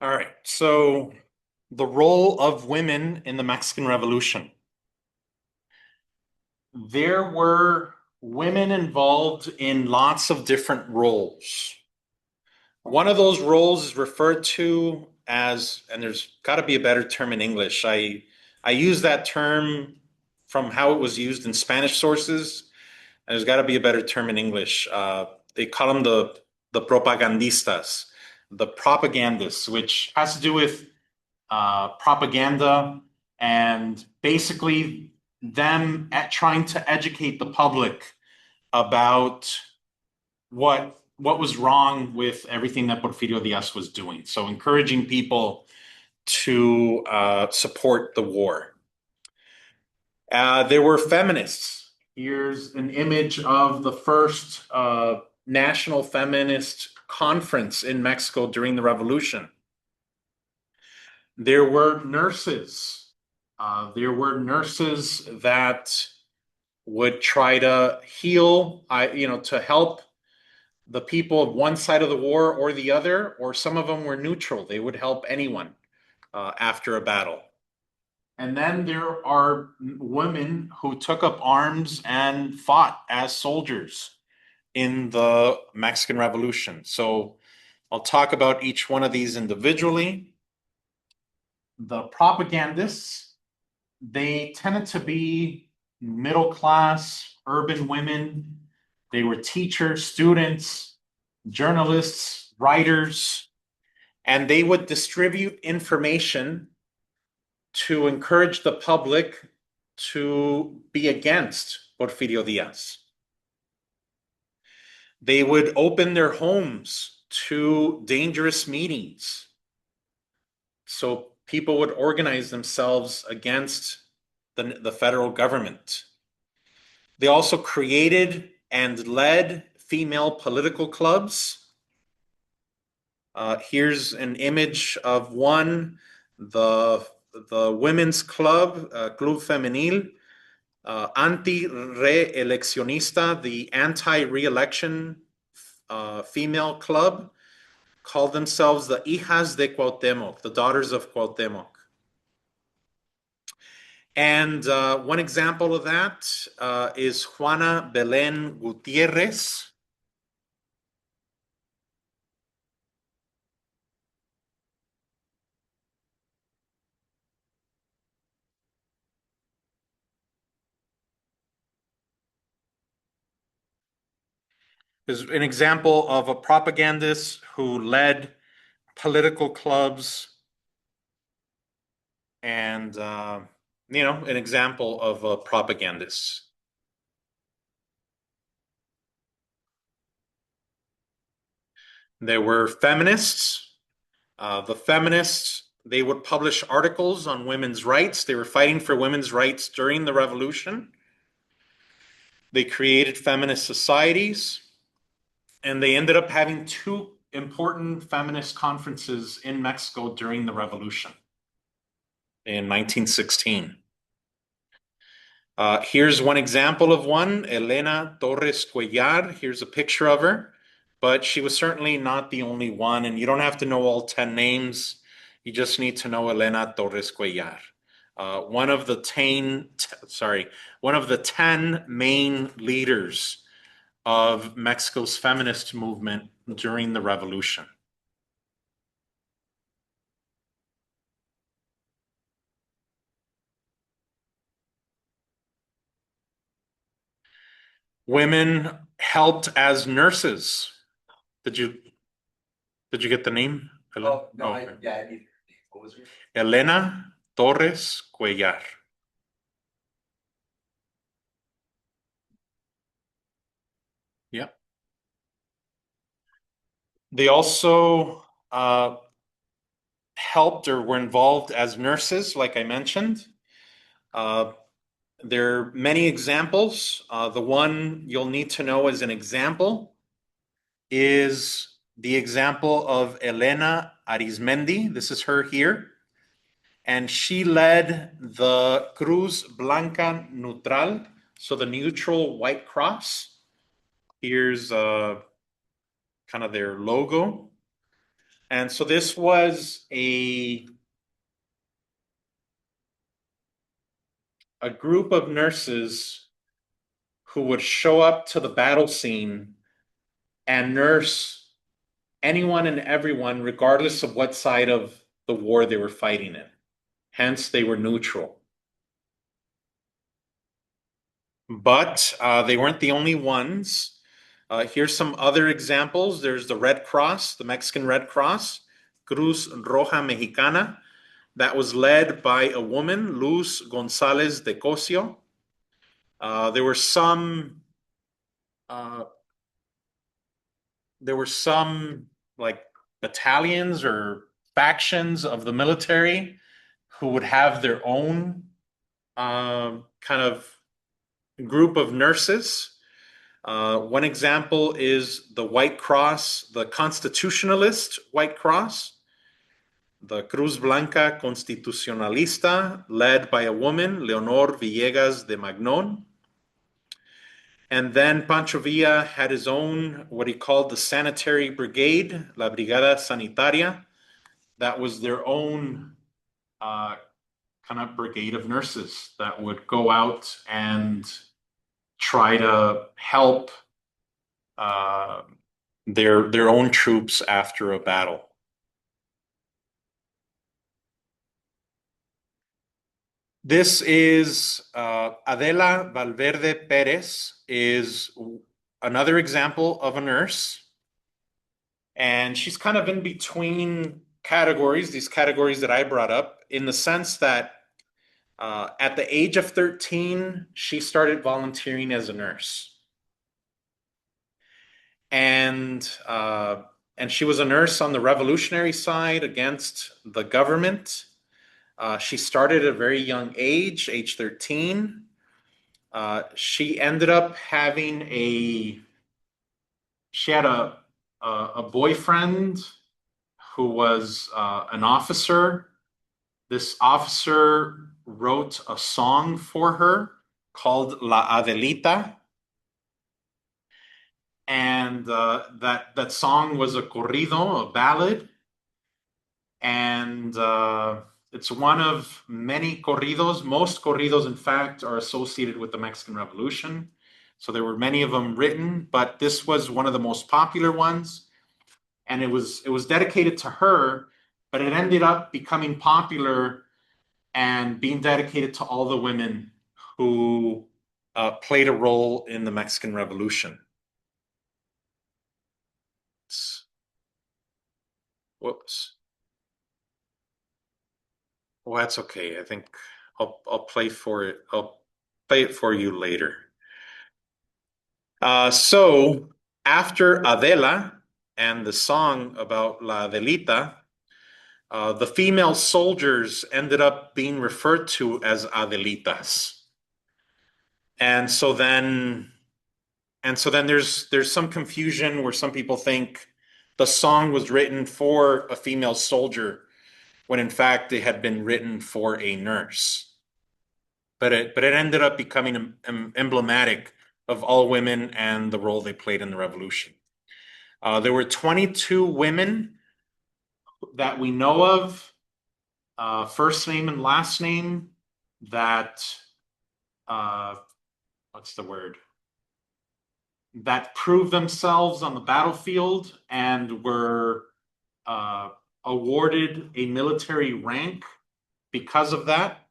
All right. So the role of women in the Mexican Revolution. There were women involved in lots of different roles. One of those roles is referred to as, and there's got to be a better term in English. I use that term from how it was used in Spanish sources, and there's got to be a better term in English. They call them the propagandistas, the propagandists, which has to do with propaganda and basically them at trying to educate the public about what was wrong with everything that Porfirio Diaz was doing. So encouraging people to support the war. There were feminists. Here's an image of the first national feminist conference in Mexico during the revolution. There were nurses. There were nurses that would try to heal, to help the people of one side of the war or the other, or some of them were neutral. They would help anyone after a battle. And then there are women who took up arms and fought as soldiers in the Mexican Revolution. So I'll talk about each one of these individually. The propagandists, they tended to be middle class urban women. They were teachers, students, journalists, writers, and they would distribute information to encourage the public to be against Porfirio Diaz. They would open their homes to dangerous meetings. So people would organize themselves against the federal government. They also created and led female political clubs. Here's an image of one, the women's club, Club Femenil, anti-reeleccionista, the anti-re-election female club, called themselves the Hijas de Cuauhtémoc, the Daughters of Cuauhtémoc. And one example of that is Juana Belén Gutiérrez. Is an example of a propagandist who led political clubs and, an example of a propagandist. There were feminists. The feminists, they would publish articles on women's rights. They were fighting for women's rights during the revolution. They created feminist societies, and they ended up having two important feminist conferences in Mexico during the revolution in 1916. Here's one example of one, Elena Torres Cuellar. Here's a picture of her, but she was certainly not the only one, and you don't have to know all 10 names. You just need to know Elena Torres Cuellar. One of the 10 main leaders of Mexico's feminist movement during the revolution. Women helped as nurses. Did you get the name? Oh, no, okay. I need. What was her? Elena Torres Cuellar. Yep. They also helped or were involved as nurses, like I mentioned. There are many examples. The one you'll need to know as an example is the example of Elena Arizmendi. This is her here. And she led the Cruz Blanca Neutral, so the neutral white cross. Here's kind of their logo. And so this was a group of nurses who would show up to the battle scene and nurse anyone and everyone, regardless of what side of the war they were fighting in. Hence, they were neutral. But they weren't the only ones. Here's some other examples. There's the Red Cross, the Mexican Red Cross, Cruz Roja Mexicana, that was led by a woman, Luz Gonzalez de Cosio. There were some uh, like battalions or factions of the military who would have their own kind of group of nurses. One example is the White Cross, the Constitutionalist White Cross, the Cruz Blanca Constitucionalista, led by a woman, Leonor Villegas de Magnon. And then Pancho Villa had his own, what he called the Sanitary Brigade, La Brigada Sanitaria. That was their own kind of brigade of nurses that would go out and try to help uh, their own troops after a battle. This is Adela Valverde Perez is another example of a nurse, and she's kind of in between categories, these categories that I brought up, in the sense that at the age of 13, she started volunteering as a nurse. And she was a nurse on the revolutionary side against the government. She started at a very young age 13. She ended up having she had a boyfriend who was an officer. This officer wrote a song for her called La Adelita. And that song was a corrido, a ballad, and it's one of many corridos. Most corridos, in fact, are associated with the Mexican Revolution. So there were many of them written, but this was one of the most popular ones, and it was dedicated to her. But it ended up becoming popular and being dedicated to all the women who played a role in the Mexican Revolution. Whoops. Well, that's okay. I think I'll play for it. I'll play it for you later. So after Adela and the song about La Adelita, the female soldiers ended up being referred to as Adelitas. And so then there's some confusion where some people think the song was written for a female soldier when in fact it had been written for a nurse. But it ended up becoming emblematic of all women and the role they played in the revolution. There were 22 women that we know of, first name and last name, that what's the word? That proved themselves on the battlefield and were awarded a military rank because of that.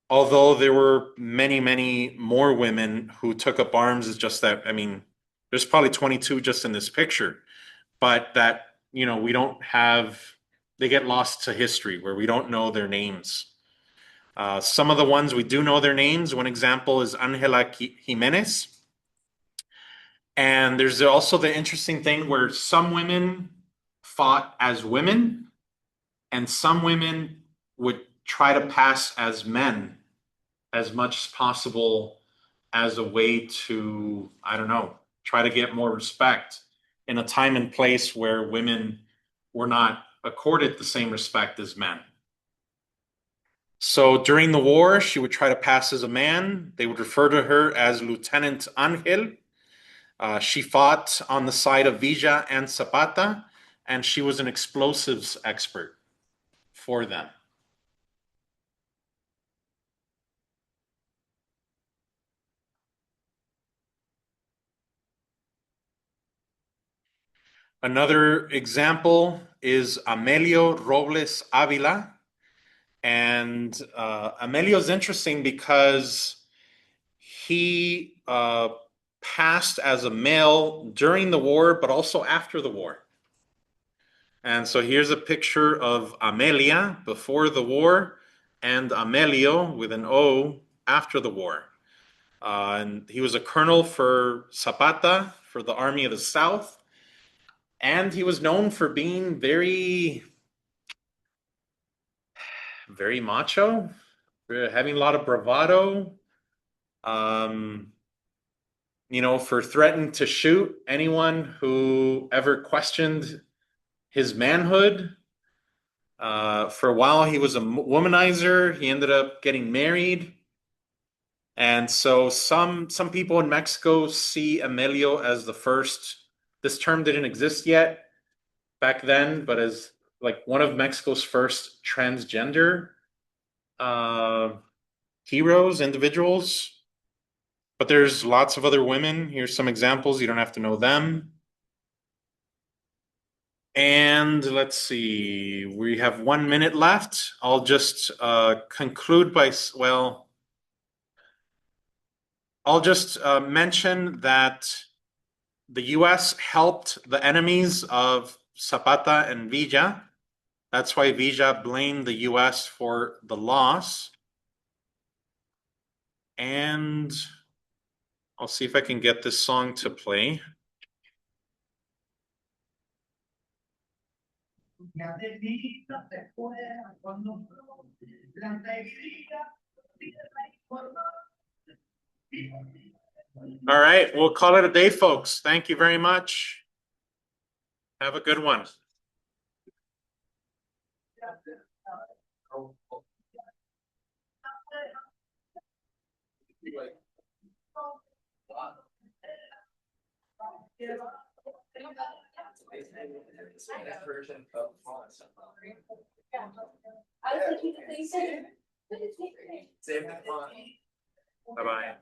Although there were many, many more women who took up arms. It's just that, I mean, there's probably 22 just in this picture, but that, we don't have, they get lost to history where we don't know their names. Some of the ones we do know their names. One example is Angela Jimenez. And there's also the interesting thing where some women fought as women and some women would try to pass as men as much as possible as a way to, I don't know, try to get more respect in a time and place where women were not accorded the same respect as men. So during the war, she would try to pass as a man. They would refer to her as Lieutenant Angel. She fought on the side of Villa and Zapata, and she was an explosives expert for them. Another example is Amelio Robles Avila. And Amelio is interesting because he passed as a male during the war, but also after the war. And so here's a picture of Amelia before the war and Amelio with an O after the war. And he was a colonel for Zapata, for the Army of the South. And he was known for being very, very macho, for having a lot of bravado. For threatening to shoot anyone who ever questioned his manhood. For a while, he was a womanizer. He ended up getting married. And so some people in Mexico see Emilio as the first. This term didn't exist yet back then, but as like one of Mexico's first transgender heroes, individuals. But there's lots of other women. Here's some examples. You don't have to know them. And let's see, we have 1 minute left. I'll just conclude by, I'll just mention that the US helped the enemies of Zapata and Villa. That's why Villa blamed the US for the loss. And I'll see if I can get this song to play. All right, we'll call it a day, folks. Thank you very much. Have a good one. Version of fonts. Save the font. Bye-bye.